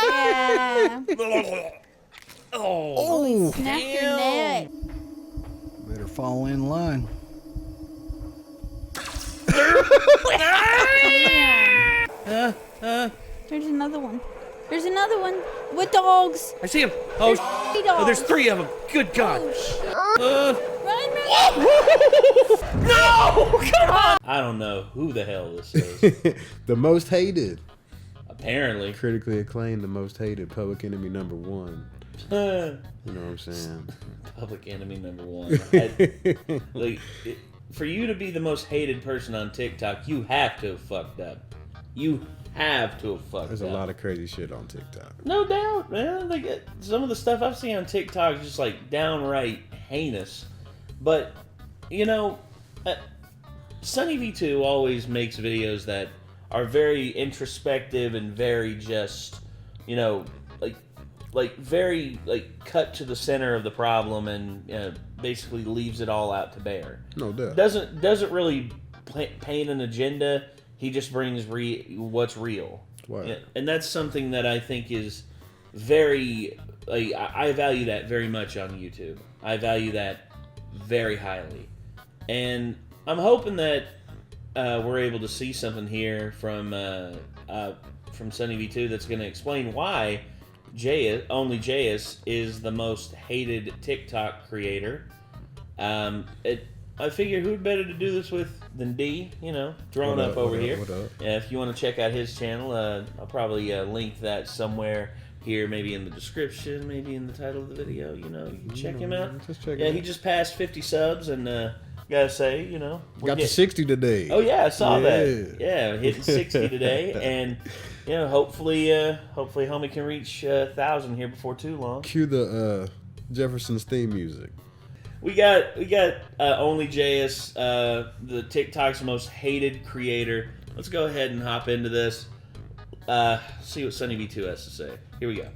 Yeah. Oh, Snap your neck. better fall in line. There's another one. There's another one with dogs. I see him. Dogs. Oh, there's 3 of them. Good God. Run. No! Come on! I don't know who the hell this is. The most hated. Apparently. Critically acclaimed, the most hated, public enemy #1. You know what I'm saying? Public enemy #1. For you to be the most hated person on TikTok, you have to have fucked up. You have to have fucked up. There's a lot of crazy shit on TikTok. No doubt, man. Like, some of the stuff I've seen on TikTok is just like downright heinous. But, you know, Sunny V2 always makes videos that are very introspective and very just, you know, like very cut to the center of the problem and basically leaves it all out to bear. No doubt. Doesn't really paint an agenda. He just brings what's real. Wow. Yeah, and that's something that I think is very, I value that very much on YouTube. I value that very highly. And I'm hoping that we're able to see something here from Sunny V2 that's going to explain why OnlyJayus is the most hated TikTok creator. I figure who'd better to do this with than D, you know, thrown up over here. What up? Yeah, if you want to check out his channel, I'll probably link that somewhere here, maybe in the description, maybe in the title of the video. You know, you can check him out. Just check Yeah, it out. he just passed 50 subs, and gotta say, you know, Got to 60 today. Oh yeah, I saw that. Yeah, hitting 60 today, and you know, hopefully, homie can reach 1,000 here before too long. Cue the Jefferson's theme music. We got OnlyJayus, the TikTok's most hated creator. Let's go ahead and hop into this. See what Sunny V2 has to say. Here we go.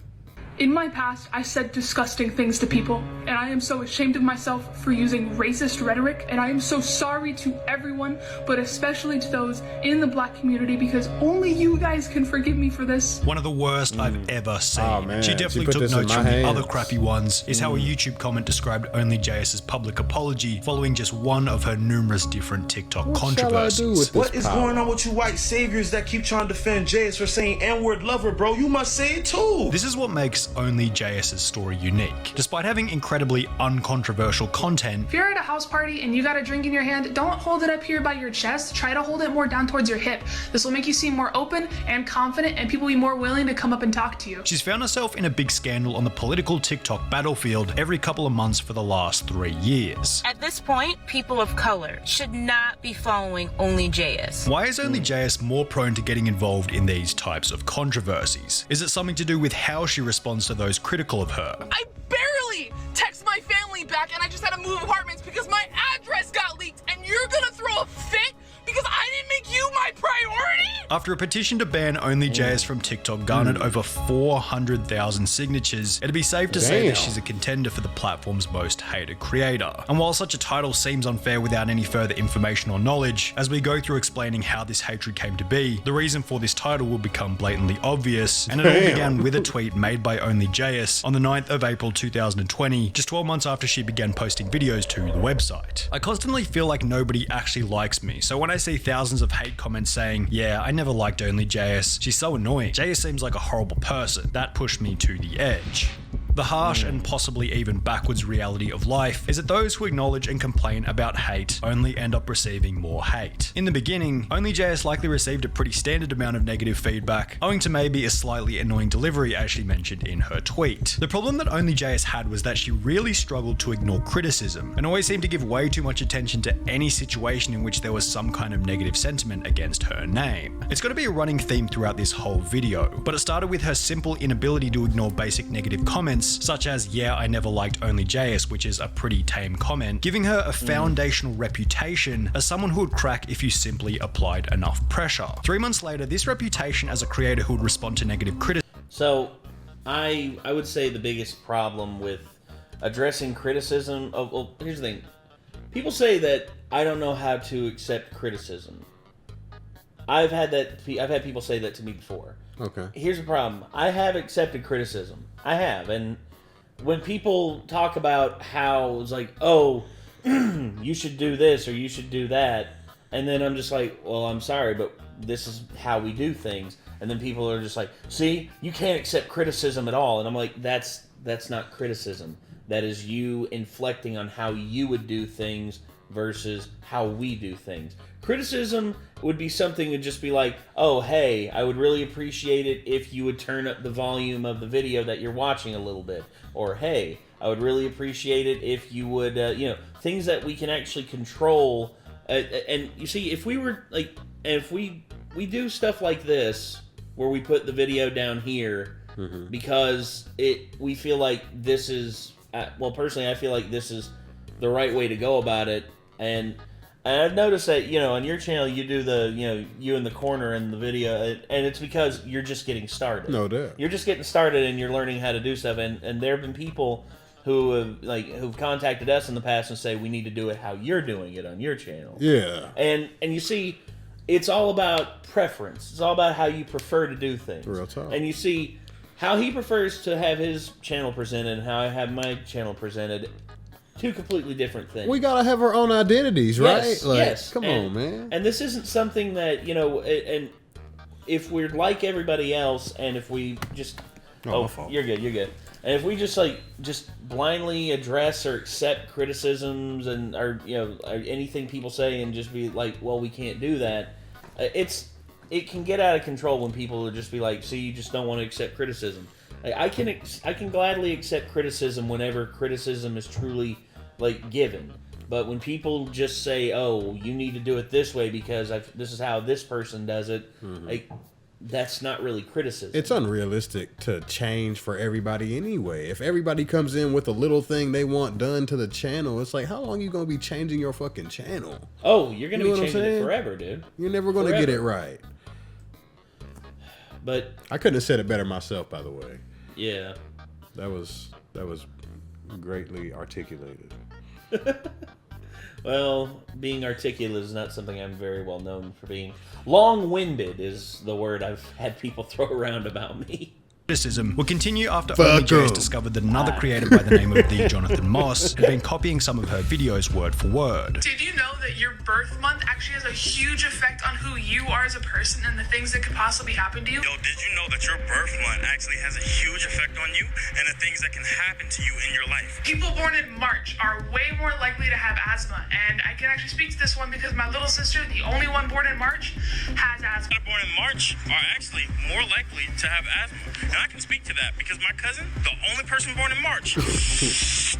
In my past, I said disgusting things to people, and I am so ashamed of myself for using racist rhetoric, and I am so sorry to everyone, but especially to those in the black community, because only you guys can forgive me for this. One of the worst I've ever seen. Oh, man. She She definitely put took this in notes my from the hands. other crappy ones, is how a YouTube comment described OnlyJayus' public apology following just one of her numerous different TikTok What controversies. shall I do with this What is power? going on with you white saviors that keep trying to defend Jayus for saying N-word lover, bro? You must say it too. This is what makes OnlyJayus' story unique. Despite having incredibly uncontroversial content, If you're at a house party and you got a drink in your hand, don't hold it up here by your chest. Try to hold it more down towards your hip. This will make you seem more open and confident, and people will be more willing to come up and talk to you. she's found herself in a big scandal on the political TikTok battlefield every couple of months for the last 3 years. At this point, people of color should not be following OnlyJayus. Why is OnlyJayus more prone to getting involved in these types of controversies? Is it something to do with how she responds to those critical of her? I barely text my family back, and I just had to move apartments because my address got leaked, and you're gonna throw a fit because I didn't make you my priority? After a petition to ban OnlyJayus from TikTok garnered over 400,000 signatures, it'd be safe to say that Damn. she's a contender for the platform's most hated creator. And while such a title seems unfair without any further information or knowledge, as we go through explaining how this hatred came to be, the reason for this title will become blatantly obvious, and it all Damn. began with a tweet made by OnlyJayus on the 9th of April 2020, just 12 months after she began posting videos to the website. I constantly feel like nobody actually likes me, so when I see thousands of hate comments saying, yeah, I never liked OnlyJayus, she's so annoying, Jayus seems like a horrible person, that pushed me to the edge. The harsh and possibly even backwards reality of life is that those who acknowledge and complain about hate only end up receiving more hate. In the beginning, OnlyJayus likely received a pretty standard amount of negative feedback, owing to maybe a slightly annoying delivery as she mentioned in her tweet. The problem that OnlyJayus had was that she really struggled to ignore criticism, and always seemed to give way too much attention to any situation in which there was some kind of negative sentiment against her name. It's going to be a running theme throughout this whole video, but it started with her simple inability to ignore basic negative comments such as, yeah, I never liked OnlyJayus, which is a pretty tame comment, giving her a foundational reputation as someone who would crack if you simply applied enough pressure. 3 months later, this reputation as a creator who would respond to negative criticism. So, I would say the biggest problem with addressing criticism of, well, here's the thing. People say that I don't know how to accept criticism. I've had people say that to me before. Okay. Here's the problem. I have accepted criticism. I have. And when people talk about how it's like, oh, you should do this or you should do that, and then I'm just like, well, I'm sorry, but this is how we do things. And then people are just like, see, you can't accept criticism at all. And I'm like, that's not criticism. That is you inflecting on how you would do things versus how we do things. Criticism would be something to just be like, oh, hey, I would really appreciate it if you would turn up the volume of the video that you're watching a little bit. Or, hey, I would really appreciate it if you would, things that we can actually control. And you see, if we were like, if we do stuff like this, where we put the video down here, because we feel like this is, well, personally, I feel like this is the right way to go about it. And I've noticed that, on your channel, you do the, you in the corner in the video, and it's because you're just getting started. No doubt. You're just getting started and you're learning how to do stuff. And there have been people who have, who've contacted us in the past and say, we need to do it how you're doing it on your channel. Yeah. And you see, it's all about preference. It's all about how you prefer to do things. Real talk. And you see how he prefers to have his channel presented and how I have my channel presented. Two completely different things. We gotta have our own identities, right? Yes. Come on, man. And this isn't something that, and if we're like everybody else, and if we just... Oh, you're good. And if we just blindly address or accept criticisms and or anything people say and just be like, well, we can't do that, it can get out of control when people will just be like, see, you just don't want to accept criticism. I can gladly accept criticism whenever criticism is truly given. But when people just say, oh, you need to do it this way because this is how this person does it, that's not really criticism. It's unrealistic to change for everybody anyway. If everybody comes in with a little thing they want done to the channel, it's like, how long are you going to be changing your fucking channel? Oh, you're going to be changing it forever, dude. You're never going to get it right. But I couldn't have said it better myself, by the way. Yeah. That was greatly articulated. Well, being articulate is not something I'm very well known for being. Long-winded is the word I've had people throw around about me. Criticism will continue after OnlyJayus discovered that another creator by the name of the Jonathan Moss had been copying some of her videos word for word. Did you know that your birth month actually has a huge effect on who you are as a person and the things that could possibly happen to you? Yo, did you know that your birth month actually has a huge effect on you and the things that can happen to you in your life? People born in March are way more likely to have asthma, and I can actually speak to this one because my little sister, the only one born in March, has asthma. People born in March are actually more likely to have asthma. And I can speak to that because my cousin, the only person born in March, has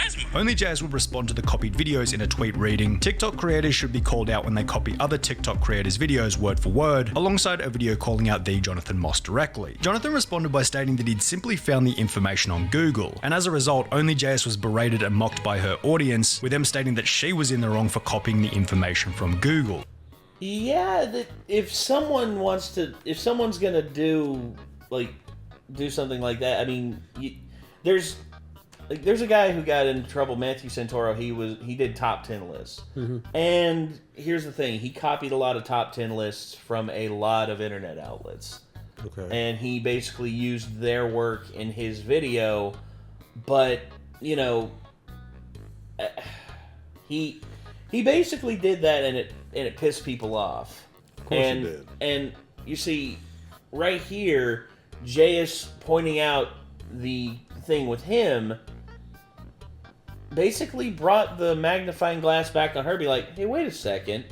asthma. OnlyJayus would respond to the copied videos in a tweet reading, TikTok creators should be called out when they copy other TikTok creators' videos word for word, alongside a video calling out the Jonathan Moss directly. Jonathan responded by stating that he'd simply found the information on Google, and as a result, OnlyJayus was berated and mocked by her audience, with them stating that she was in the wrong for copying the information from Google. Yeah, if someone's gonna do something like that, I mean, there's a guy who got in trouble, Matthew Santoro. He did top 10 lists, and here's the thing: he copied a lot of top 10 lists from a lot of internet outlets, and he basically used their work in his video. But he basically did that, and it pissed people off. Of course it did. And you see, right here, Jayus pointing out the thing with him basically brought the magnifying glass back on her. Be like, hey, wait a second,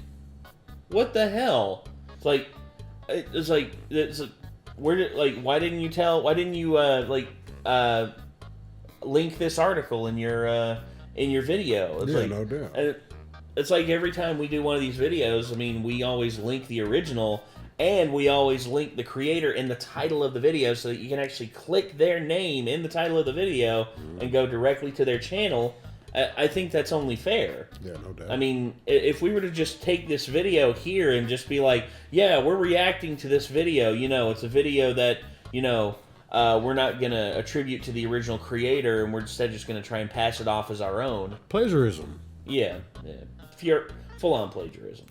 what the hell? It's like why didn't you link this article in your video? It's no doubt. It's like every time we do one of these videos, I mean, we always link the original. And we always link the creator in the title of the video so that you can actually click their name in the title of the video and go directly to their channel. I think that's only fair. Yeah, no doubt. I mean, if we were to just take this video here and just be like, yeah, we're reacting to this video, it's a video that, we're not going to attribute to the original creator, and we're instead just going to try and pass it off as our own. Plagiarism. Yeah. full-on plagiarism.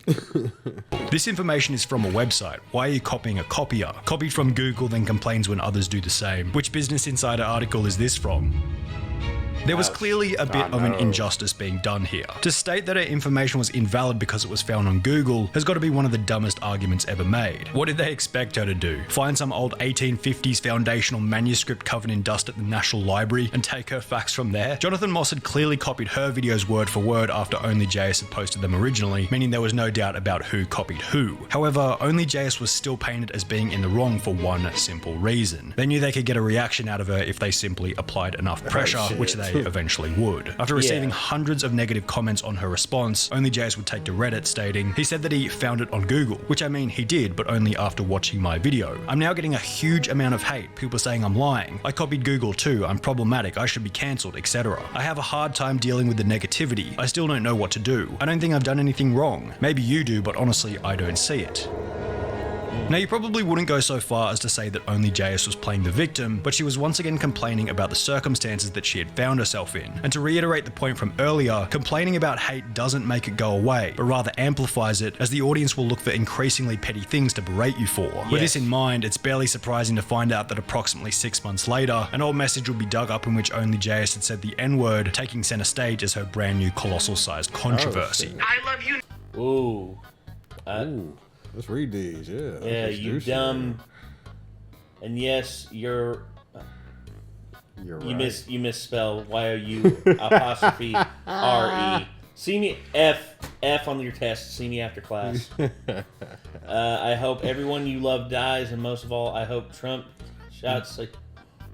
This information is from a website. Why are you copying a copier? Copied from Google, then complains when others do the same. Which Business Insider article is this from? There was clearly a bit of an injustice being done here. To state that her information was invalid because it was found on Google has got to be one of the dumbest arguments ever made. What did they expect her to do? Find some old 1850s foundational manuscript covered in dust at the National Library and take her facts from there? Jonathan Moss had clearly copied her videos word for word after OnlyJayus had posted them originally, meaning there was no doubt about who copied who. However, OnlyJayus was still painted as being in the wrong for one simple reason. They knew they could get a reaction out of her if they simply applied enough pressure, which they eventually would. After receiving hundreds of negative comments on her response, OnlyJayus would take to Reddit stating, he said that he found it on Google, which I mean he did, but only after watching my video. I'm now getting a huge amount of hate, people saying I'm lying. I copied Google too, I'm problematic, I should be cancelled, etc. I have a hard time dealing with the negativity. I still don't know what to do. I don't think I've done anything wrong. Maybe you do, but honestly, I don't see it. Now, you probably wouldn't go so far as to say that OnlyJayus was playing the victim, but she was once again complaining about the circumstances that she had found herself in. And to reiterate the point from earlier, complaining about hate doesn't make it go away, but rather amplifies it, as the audience will look for increasingly petty things to berate you for. With this in mind, it's barely surprising to find out that approximately 6 months later, an old message would be dug up in which OnlyJayus had said the N-word, taking center stage as her brand new colossal-sized controversy. I love you. Ooh. Ooh. Let's read these, yeah. Yeah, you dumb. And yes, you're right. You misspell YOU''RE. See me F on your test. See me after class. I hope everyone you love dies, and most of all, I hope Trump shots like,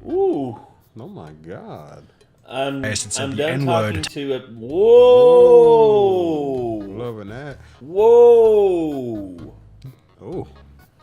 ooh. Oh my God. I'm done N-word. talking to it. Whoa. Loving that. Whoa. Oh.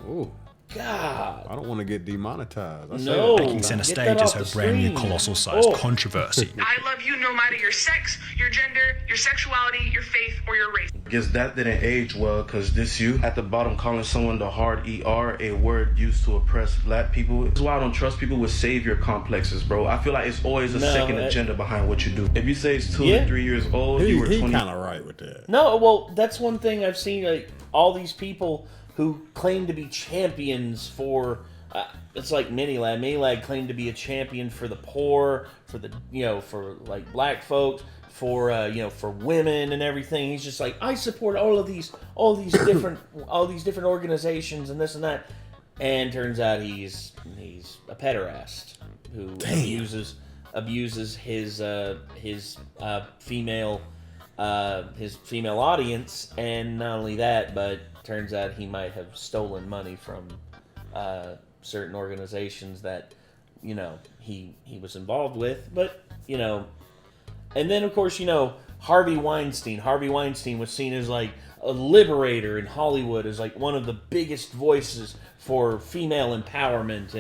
Oh. God. I don't want to get demonetized. Taking center stage as her brand new colossal-sized controversy. I love you no matter your sex, your gender, your sexuality, your faith, or your race. I guess that didn't age well, because this you at the bottom calling someone the hard ER, a word used to oppress black people. This is why I don't trust people with savior complexes, bro. I feel like it's always a second agenda behind what you do. If you say it's 2 or 3 years old, you were 20. He kind of right with that. No, well, that's one thing I've seen, like, all these people who claim to be champions for, it's like Minilad. Minilad claimed to be a champion for the poor, for the, for like black folks, for for women and everything. He's just like, I support all these different organizations and this and that. And turns out he's a pederast who abuses his female audience, and not only that, but turns out he might have stolen money from certain organizations that he was involved with. But and then of course Harvey Weinstein was seen as like a liberator in Hollywood, as like one of the biggest voices for female empowerment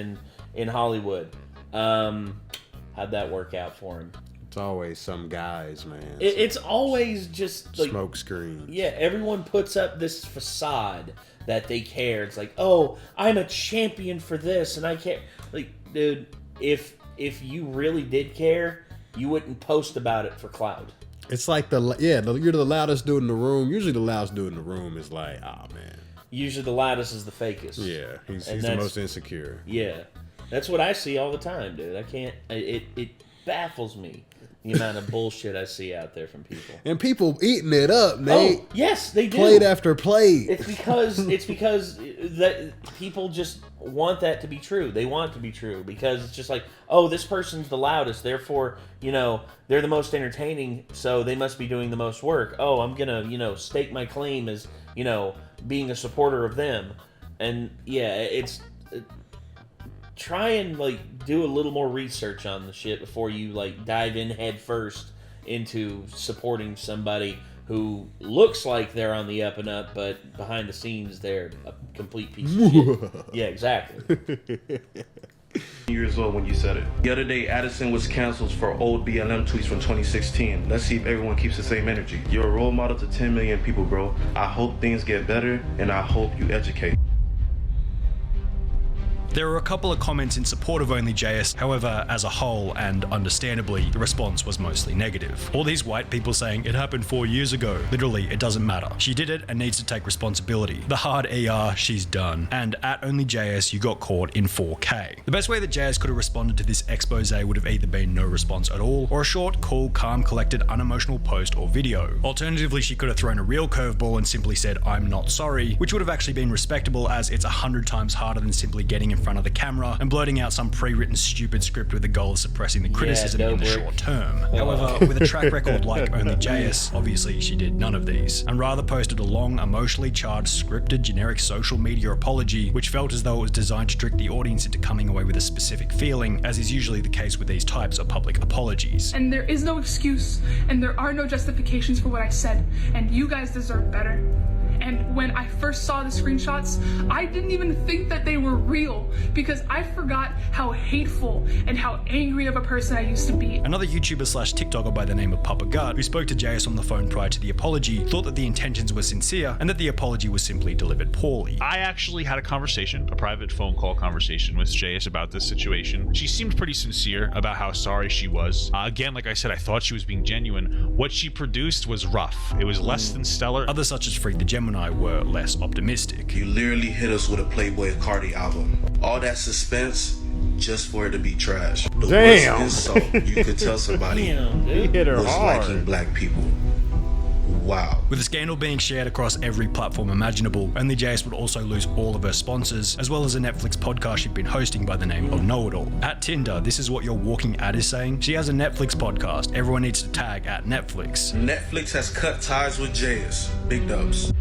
in Hollywood. How'd that work out for him? It's always some guys, man. It's always just like smoke screen. Yeah, everyone puts up this facade that they care. It's like, oh, I'm a champion for this, and I care. Like, dude, if you really did care, you wouldn't post about it for clout. It's like you're the loudest dude in the room. Usually the loudest dude in the room is like, man. Usually the loudest is the fakest. Yeah, he's the most insecure. Yeah, that's what I see all the time, dude. I can't. It baffles me. The amount of bullshit I see out there from people. And people eating it up, Nate. Oh, yes, they do. Plate after plate. It's because that people just want that to be true. They want it to be true because it's just like, oh, this person's the loudest, therefore, they're the most entertaining, so they must be doing the most work. Oh, I'm gonna, stake my claim as, being a supporter of them. And yeah, try and do a little more research on the shit before you dive in head first into supporting somebody who looks like they're on the up and up, but behind the scenes they're a complete piece of shit. Yeah, exactly. Years old when you said it. The other day, Addison was canceled for old BLM tweets from 2016. Let's see if everyone keeps the same energy. You're a role model to 10 million people, bro. I hope things get better, and I hope you educate. There were a couple of comments in support of OnlyJayus, however, as a whole, and understandably, the response was mostly negative. All these white people saying, it happened 4 years ago. Literally, it doesn't matter. She did it and needs to take responsibility. The hard ER, she's done. And at OnlyJayus, you got caught in 4K. The best way that JS could have responded to this expose would have either been no response at all, or a short, cool, calm, collected, unemotional post or video. Alternatively, she could have thrown a real curveball and simply said, I'm not sorry, which would have actually been respectable, as it's 100 times harder than simply getting in front of the camera and blurting out some pre-written stupid script with the goal of suppressing the criticism in the short term. However, with a track record like OnlyJayus, obviously she did none of these, and rather posted a long, emotionally charged, scripted, generic social media apology, which felt as though it was designed to trick the audience into coming away with a specific feeling, as is usually the case with these types of public apologies. And there is no excuse, and there are no justifications for what I said, and you guys deserve better. And when I first saw the screenshots, I didn't even think that they were real, because I forgot how hateful and how angry of a person I used to be. Another YouTuber slash TikToker by the name of Papa Gut, who spoke to JS on the phone prior to the apology, thought that the intentions were sincere and that the apology was simply delivered poorly. I actually had a conversation, a private phone call conversation with JS about this situation. She seemed pretty sincere about how sorry she was. Again, like I said, I thought she was being genuine. What she produced was rough. It was less than stellar. Others such as Freak the Gemini were less optimistic. You literally hit us with a Playboy Cardi album. All that suspense just for it to be trash. The Damn. worst insult you could tell somebody He hit her was hard. liking black people. Wow. With the scandal being shared across every platform imaginable, OnlyJayus would also lose all of her sponsors, as well as a Netflix podcast she'd been hosting by the name of Know It All. At Tinder, this is what your walking ad is saying. She has a Netflix podcast. Everyone needs to tag at Netflix. Netflix has cut ties with JS. Big dubs.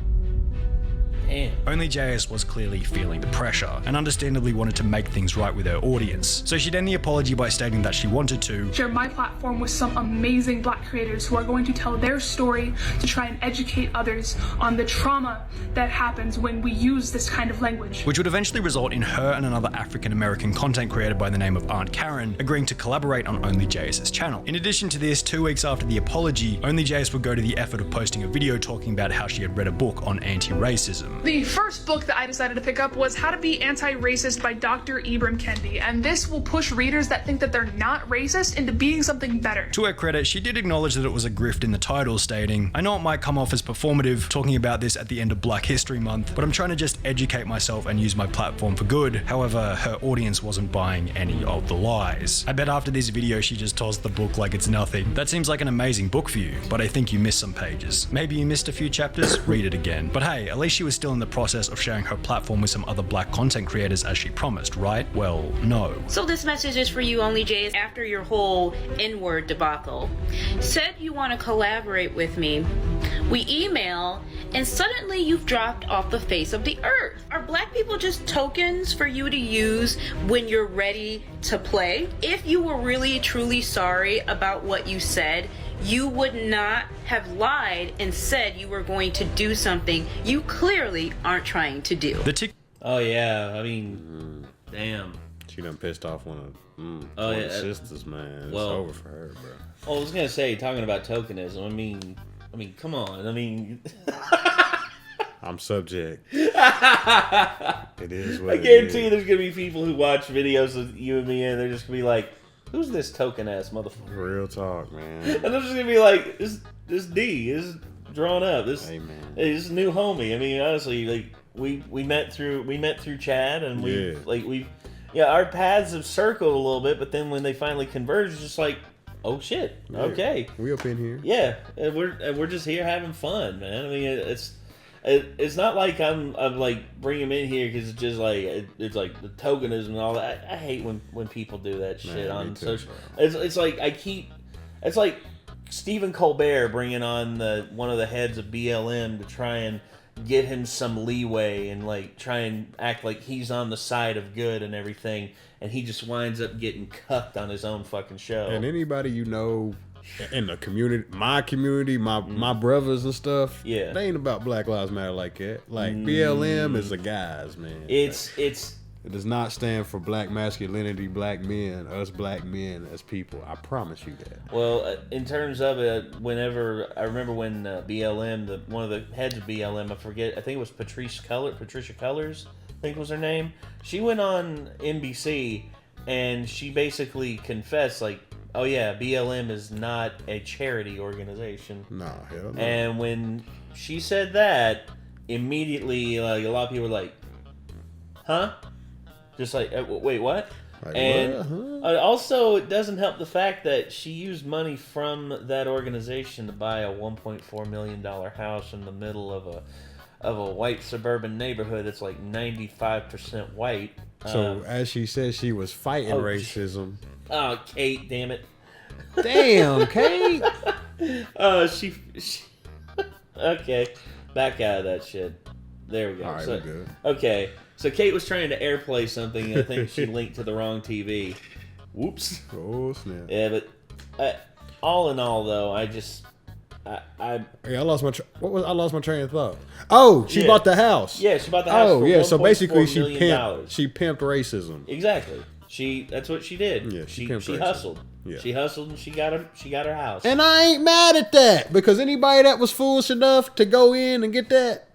OnlyJayus was clearly feeling the pressure and understandably wanted to make things right with her audience. So she'd end the apology by stating that she wanted to share my platform with some amazing black creators who are going to tell their story to try and educate others on the trauma that happens when we use this kind of language. Which would eventually result in her and another African-American content creator by the name of Aunt Karen agreeing to collaborate on OnlyJayus' channel. In addition to this, 2 weeks after the apology, OnlyJayus would go to the effort of posting a video talking about how she had read a book on anti-racism. The first book that I decided to pick up was How to Be Anti-Racist by Dr. Ibram Kendi, and this will push readers that think that they're not racist into being something better. To her credit, she did acknowledge that it was a grift in the title, stating, I know it might come off as performative, talking about this at the end of Black History Month, but I'm trying to just educate myself and use my platform for good. However, her audience wasn't buying any of the lies. I bet after this video she just tossed the book like it's nothing. That seems like an amazing book for you, but I think you missed some pages. Maybe you missed a few chapters? Read it again. But hey, at least she was still in the process of sharing her platform with some other black content creators as she promised, right? Well, no. So this message is for you, OnlyJayus, after your whole N-word debacle. Said you want to collaborate with me. We email, and suddenly you've dropped off the face of the earth. Are black people just tokens for you to use when you're ready to play? If you were really truly sorry about what you said, you would not have lied and said you were going to do something you clearly aren't trying to do. Oh yeah, I mean, damn. She done pissed off one of the sisters, man. It's over for her, bro. Well, I was gonna say, talking about tokenism, I mean, come on, I mean. I'm subject. It is what I guarantee you there's gonna be people who watch videos of you and me and they're just gonna be like, who's this token ass motherfucker? Real talk, man. And they're just gonna be like, this D is drawn up. This is new homie. I mean, honestly, like we met through Chad, and our paths have circled a little bit, but then when they finally converge, it's just like, oh shit, okay, we up in here. Yeah, and we're just here having fun, man. I mean, it's not like I'm like bringing him in here because it's just like it's like the tokenism and all that. I hate when people do that shit on social. It's like it's like Stephen Colbert bringing on one of the heads of BLM to try and get him some leeway and like try and act like he's on the side of good and everything, and he just winds up getting cucked on his own fucking show. And anybody you know in the community, my brothers and stuff, they ain't about Black Lives Matter like that. Like BLM is the guys, man. It does not stand for black masculinity, black men, us black men as people. I promise you that. Well, in terms of it, I remember when BLM, one of the heads of BLM, I think it was Patricia Cullors, I think was her name. She went on NBC and she basically confessed, like, oh yeah, BLM is not a charity organization. Nah, hell no. And when she said that, immediately, like, a lot of people were like, huh? Just like, wait, what? Like, and what? also, it doesn't help the fact that she used money from that organization to buy a $1.4 million house in the middle of a white suburban neighborhood that's like 95% white. So, as she said, she was fighting racism. Oh, Kate, damn it. Damn, Kate. She okay, back out of that shit. There we go. All right, we're good. Okay, so Kate was trying to airplay something, and I think she linked to the wrong TV. Whoops. Oh, snap. Yeah, but all in all, though, I lost my train of thought. Oh, she bought the house. Yeah, she bought the house. Oh, for yeah. So basically, $1.4 million. she pimped racism. Exactly. That's what she did. Yeah, she hustled. Yeah. She hustled and she got her house. And I ain't mad at that, because anybody that was foolish enough to go in and get that,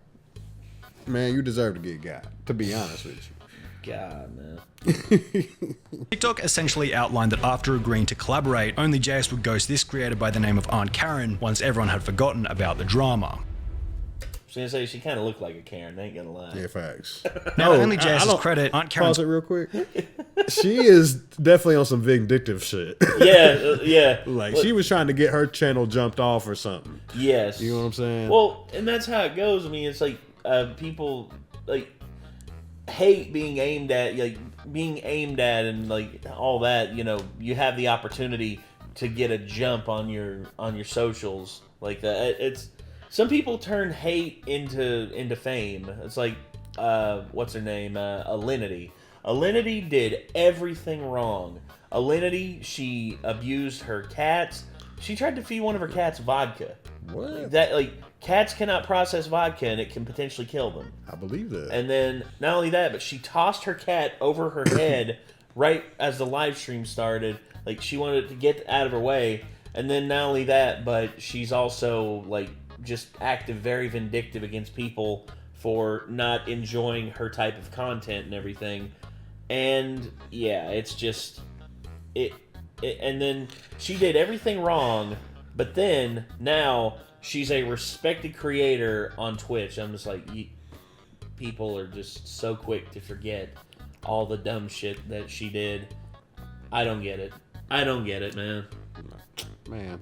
man, you deserve to get got. To be honest with you. God, man. TikTok essentially outlined that after agreeing to collaborate, OnlyJayus would ghost this creator by the name of Aunt Karen once everyone had forgotten about the drama. I was gonna say she kind of looked like a Karen. I ain't gonna lie. Yeah, facts. Now, to OnlyJayus' credit, Aunt Karen. Pause it real quick. She is definitely on some vindictive shit. Yeah. Like, she was trying to get her channel jumped off or something. Yes. You know what I'm saying? Well, and that's how it goes. I mean, it's like people like hate being aimed at, and like all that. You know, you have the opportunity to get a jump on your socials like that. It's some people turn hate into fame. It's like what's her name? Acoleyte. Acoleyte did everything wrong. Acoleyte, she abused her cats. She tried to feed one of her cats vodka. What? That, like, cats cannot process vodka and it can potentially kill them. I believe that. And then not only that, but she tossed her cat over her head right as the live stream started. Like, she wanted to get out of her way. And then not only that, but she's also like just active, very vindictive against people for not enjoying her type of content and everything. And yeah, it's just it and then she did everything wrong, but then now she's a respected creator on Twitch. I'm just like, people are just so quick to forget all the dumb shit that she did. I don't get it, man.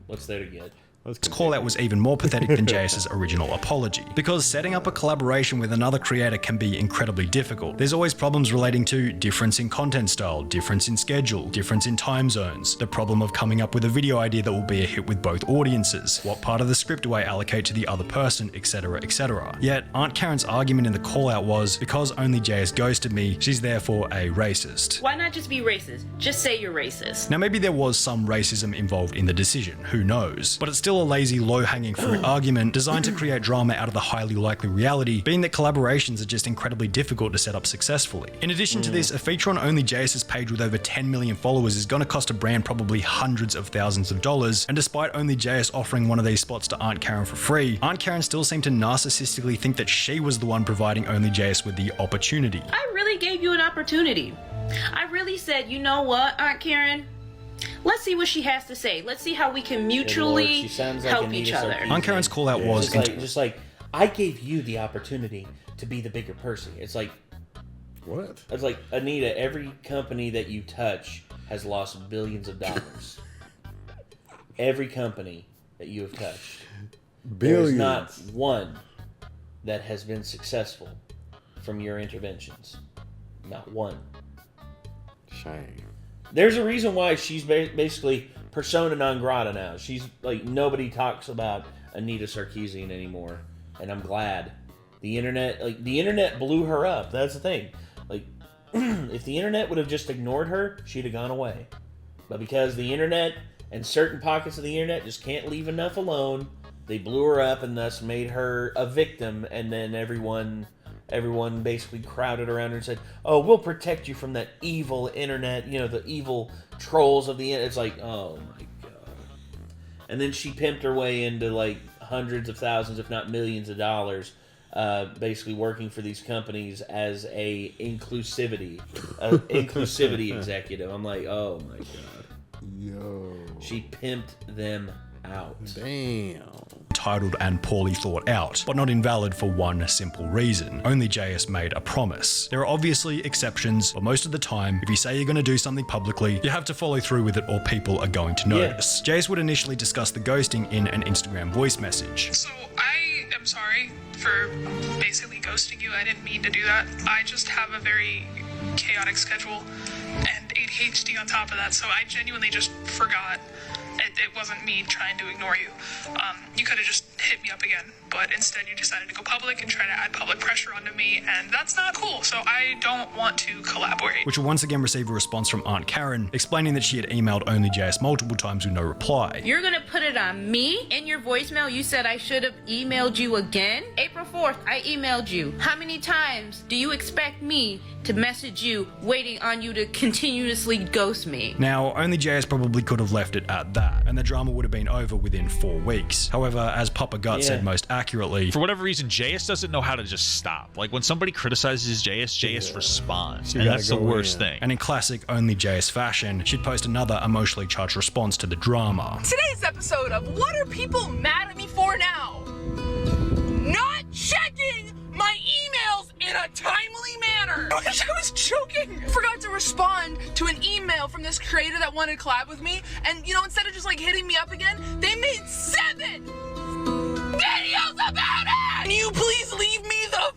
What's there to get? His call-out was even more pathetic than JS's original apology, because setting up a collaboration with another creator can be incredibly difficult. There's always problems relating to difference in content style, difference in schedule, difference in time zones, the problem of coming up with a video idea that will be a hit with both audiences, what part of the script do I allocate to the other person, etc, etc. Yet, Aunt Karen's argument in the call-out was, because OnlyJayus ghosted me, she's therefore a racist. Why not just be racist? Just say you're racist. Now maybe there was some racism involved in the decision, who knows, but it's still a lazy, low-hanging fruit argument designed to create drama out of the highly likely reality, being that collaborations are just incredibly difficult to set up successfully. In addition to this, a feature on OnlyJayus' page with over 10 million followers is going to cost a brand probably hundreds of thousands of dollars, and despite OnlyJayus offering one of these spots to Aunt Karen for free, Aunt Karen still seemed to narcissistically think that she was the one providing OnlyJayus with the opportunity. I really gave you an opportunity. I really said, you know what, Aunt Karen? Let's see what she has to say. Let's see how we can mutually help each other. Aunt Karen's call out was just like I gave you the opportunity to be the bigger person. It's like, what? It's like, Anita, every company that you touch has lost billions of dollars. Every company that you have touched. Billions. There's not one that has been successful from your interventions. Not one. Shame. There's a reason why she's basically persona non grata now. She's like, nobody talks about Anita Sarkeesian anymore, and I'm glad. The internet blew her up. That's the thing. Like, if the internet would have just ignored her, she'd have gone away. But because the internet and certain pockets of the internet just can't leave enough alone, they blew her up and thus made her a victim. And then everyone basically crowded around her and said, oh, we'll protect you from that evil internet, the evil trolls of the internet. It's like, oh my god. And then she pimped her way into like hundreds of thousands, if not millions of dollars, basically working for these companies as a inclusivity executive. I'm like, oh my god. Yo. She pimped them out. Damn. Titled and poorly thought out, but not invalid for one simple reason. OnlyJayus made a promise. There are obviously exceptions, but most of the time, if you say you're going to do something publicly, you have to follow through with it or people are going to notice. Jayus would initially discuss the ghosting in an Instagram voice message. So I am sorry for basically ghosting you. I didn't mean to do that. I just have a very chaotic schedule and ADHD on top of that, so I genuinely just forgot. It wasn't me trying to ignore you. You could have just hit me up again, but instead you decided to go public and try to add public pressure onto me, and that's not cool, so I don't want to collaborate. Which will once again receive a response from Aunt Karen, explaining that she had emailed OnlyJayus multiple times with no reply. You're gonna put it on me? In your voicemail, you said I should have emailed you again? April 4th, I emailed you. How many times do you expect me to message you, waiting on you to continuously ghost me? Now, OnlyJayus probably could have left it at that, and the drama would have been over within 4 weeks. However, as Papa Gut said most accurately, for whatever reason, JS doesn't know how to just stop. Like when somebody criticizes JS responds, and that's the worst thing. And in classic OnlyJayus fashion, she'd post another emotionally charged response to the drama. Today's episode of What Are People Mad at Me For Now? Not checking my emails in a timely manner. I wish I was joking. Forgot to respond to an email from this creator that wanted to collab with me, and instead of just like hitting me up again, they made 7 videos about it! Can you please leave me the f***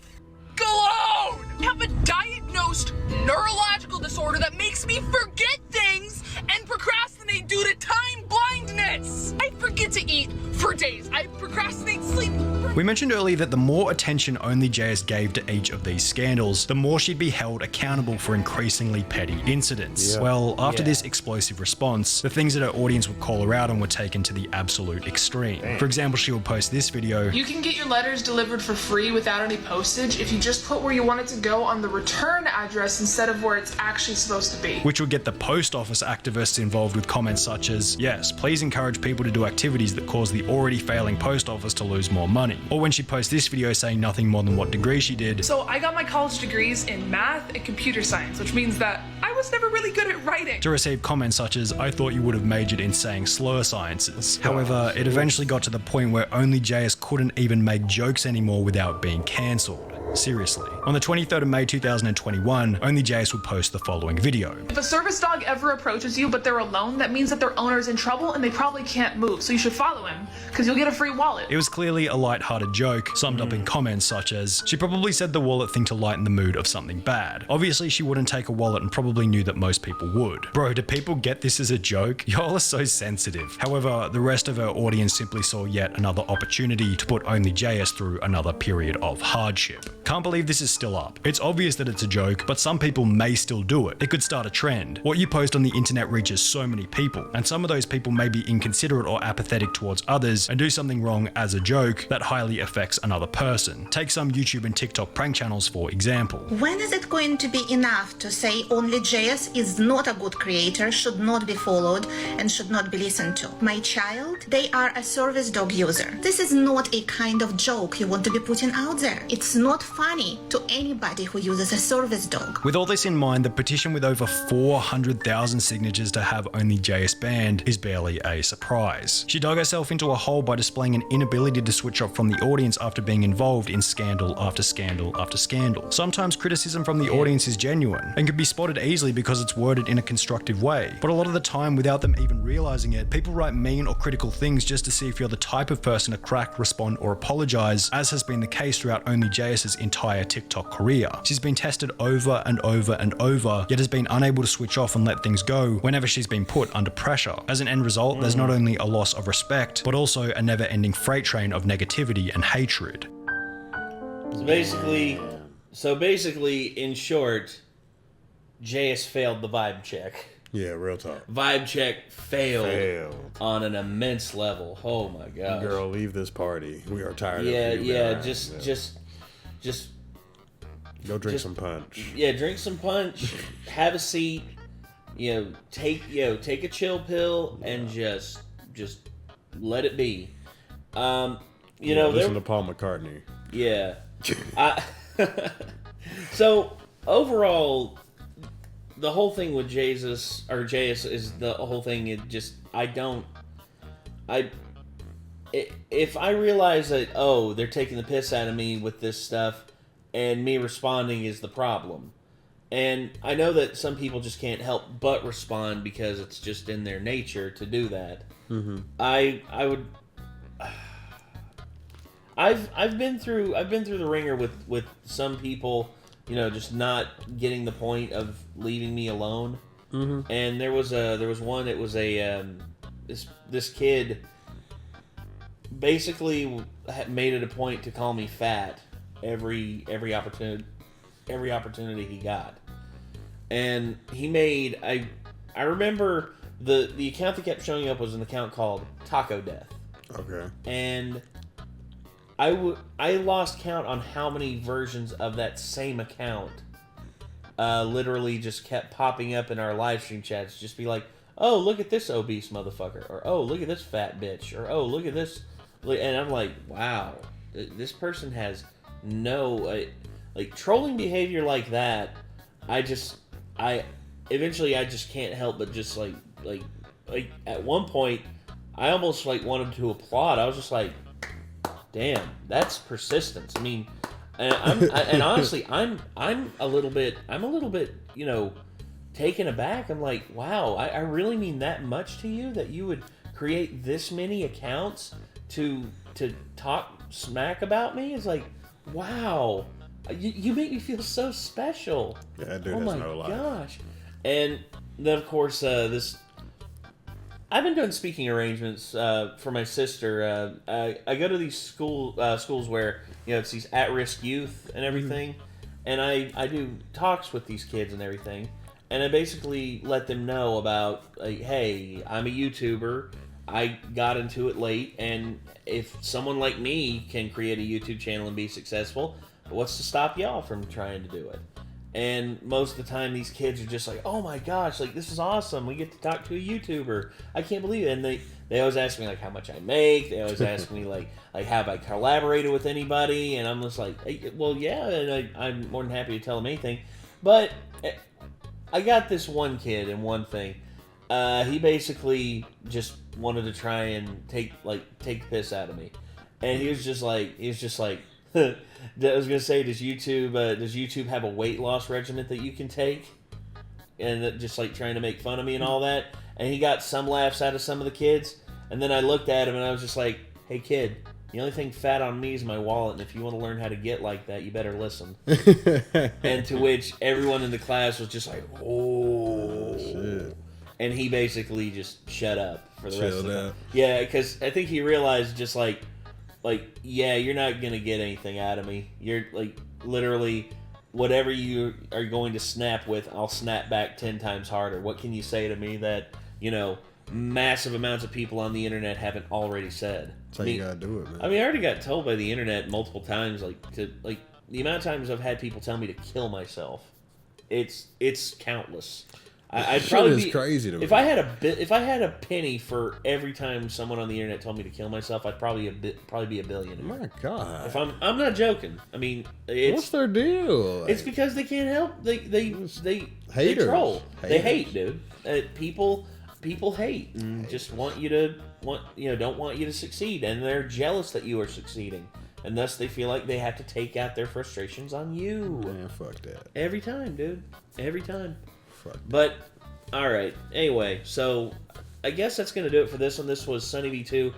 alone? I have a diagnosed neurological disorder that makes me forget things and procrastinate due to time blindness. I forget to eat for days. I procrastinate sleep. We mentioned earlier that the more attention OnlyJayus gave to each of these scandals, the more she'd be held accountable for increasingly petty incidents. Well, after this explosive response, the things that her audience would call her out on were taken to the absolute extreme. For example, she would post this video. You can get your letters delivered for free without any postage if you just put where you want it to go on the return address instead of where it's actually supposed to be. Which would get the post office activists involved with comments such as, yes, please encourage people to do activities that cause the already failing post office to lose more money. Or when she posts this video saying nothing more than what degree she did. So I got my college degrees in math and computer science, which means that I was never really good at writing. To receive comments such as, I thought you would have majored in saying slur sciences. However, it eventually got to the point where OnlyJayus couldn't even make jokes anymore without being cancelled. Seriously. On the 23rd of May 2021, OnlyJayus would post the following video. If a service dog ever approaches you but they're alone, that means that their owner's in trouble and they probably can't move, so you should follow him, because you'll get a free wallet. It was clearly a light-hearted joke, summed up in comments such as, she probably said the wallet thing to lighten the mood of something bad. Obviously, she wouldn't take a wallet and probably knew that most people would. Bro, do people get this as a joke? Y'all are so sensitive. However, the rest of her audience simply saw yet another opportunity to put OnlyJayus through another period of hardship. Can't believe this is still up. It's obvious that it's a joke, but some people may still do it. It could start a trend. What you post on the internet reaches so many people, and some of those people may be inconsiderate or apathetic towards others and do something wrong as a joke that highly affects another person. Take some YouTube and TikTok prank channels for example. When is it going to be enough to say OnlyJayus is not a good creator, should not be followed, and should not be listened to? My child, they are a service dog user. This is not a kind of joke you want to be putting out there. It's not funny to anybody who uses a service dog. With all this in mind, the petition with over 400,000 signatures to have OnlyJayus banned is barely a surprise. She dug herself into a hole by displaying an inability to switch off from the audience after being involved in scandal after scandal after scandal. Sometimes criticism from the audience is genuine and can be spotted easily because it's worded in a constructive way. But a lot of the time, without them even realizing it, people write mean or critical things just to see if you're the type of person to crack, respond, or apologize, as has been the case throughout OnlyJayus's entire TikTok career. She's been tested over and over and over, yet has been unable to switch off and let things go whenever she's been put under pressure. As an end result, there's not only a loss of respect, but also a never-ending freight train of negativity and hatred. So basically, in short, Jayus failed the vibe check. Yeah, real talk. Vibe check failed on an immense level. Oh my god. Girl, leave this party. We are tired of you. Just go drink some punch. Yeah, drink some punch. Have a seat. Take a chill pill and just let it be. Listen to Paul McCartney. Yeah. So overall, the whole thing with Jayus is the whole thing. If I realize that they're taking the piss out of me with this stuff, and me responding is the problem, and I know that some people just can't help but respond because it's just in their nature to do that. Mm-hmm. I've been through the ringer with some people, just not getting the point of leaving me alone. Mm-hmm. And there was one. It was this kid basically made it a point to call me fat every opportunity he got. And he made I remember the account that kept showing up was an account called Taco Death. Okay. And I lost count on how many versions of that same account literally just kept popping up in our live stream chats. Just be like, oh, look at this obese motherfucker, or oh, look at this fat bitch, or oh, look at this. And I'm like, wow, this person has no like trolling behavior like that. Eventually I just can't help but just like at one point I almost wanted to applaud. I was just like, damn, that's persistence. I mean, and honestly, I'm a little bit, taken aback. I'm like, wow, I really mean that much to you, that you would create this many accounts to talk smack about me? It's like, wow, you make me feel so special. Yeah, dude, oh that's my no lie. gosh. And then of course I've been doing speaking arrangements for my sister. I go to these schools where it's these at-risk youth and everything, and I do talks with these kids and everything, and I basically let them know about hey, I'm a YouTuber. I got into it late, and if someone like me can create a YouTube channel and be successful, what's to stop y'all from trying to do it? And most of the time, these kids are just like, "Oh my gosh, this is awesome! We get to talk to a YouTuber. I can't believe it!" And they always ask me how much I make. They always ask me have I collaborated with anybody? And I'm just like, hey, well, yeah, and I'm more than happy to tell them anything. But I got this one kid and one thing. He basically just wanted to try and take the piss out of me, and he was just like. I was gonna say, does YouTube have a weight loss regimen that you can take, and just trying to make fun of me and all that? And he got some laughs out of some of the kids, and then I looked at him and I was just like, hey kid, the only thing fat on me is my wallet, and if you want to learn how to get like that, you better listen. And to which everyone in the class was just like, oh shit. And he basically just shut up for the rest of the time. Yeah, because I think he realized just yeah, you're not going to get anything out of me. You're literally, whatever you are going to snap with, I'll snap back 10 times harder. What can you say to me that, massive amounts of people on the internet haven't already said? That's how you got to do it, man. I mean, I already got told by the internet multiple times, the amount of times I've had people tell me to kill myself. It's countless. I'd probably be crazy to me. If I had a penny for every time someone on the internet told me to kill myself, I'd probably be a billionaire. My God! If I'm not joking. I mean, what's their deal? It's because they can't help. They troll. Haters. They hate, dude. People hate and just don't want you to succeed, and they're jealous that you are succeeding, and thus they feel like they have to take out their frustrations on you. Man, fuck that. Every time, dude. Every time. But, alright, anyway, so I guess that's going to do it for this one. This was Sunny V2,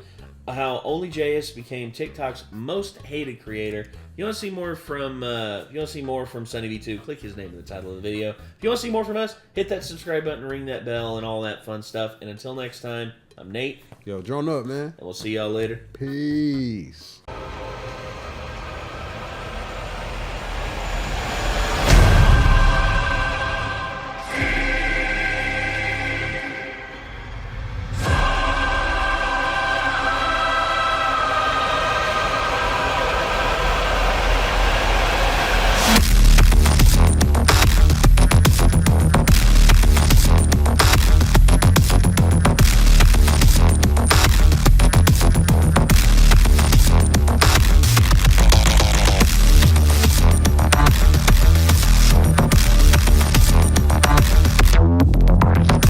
how OnlyJayus became TikTok's most hated creator. If you want to see more from Sunny V2, click his name in the title of the video. If you want to see more from us, hit that subscribe button, ring that bell, and all that fun stuff. And until next time, I'm Nate. Yo, drawn up, man. And we'll see y'all later. Peace.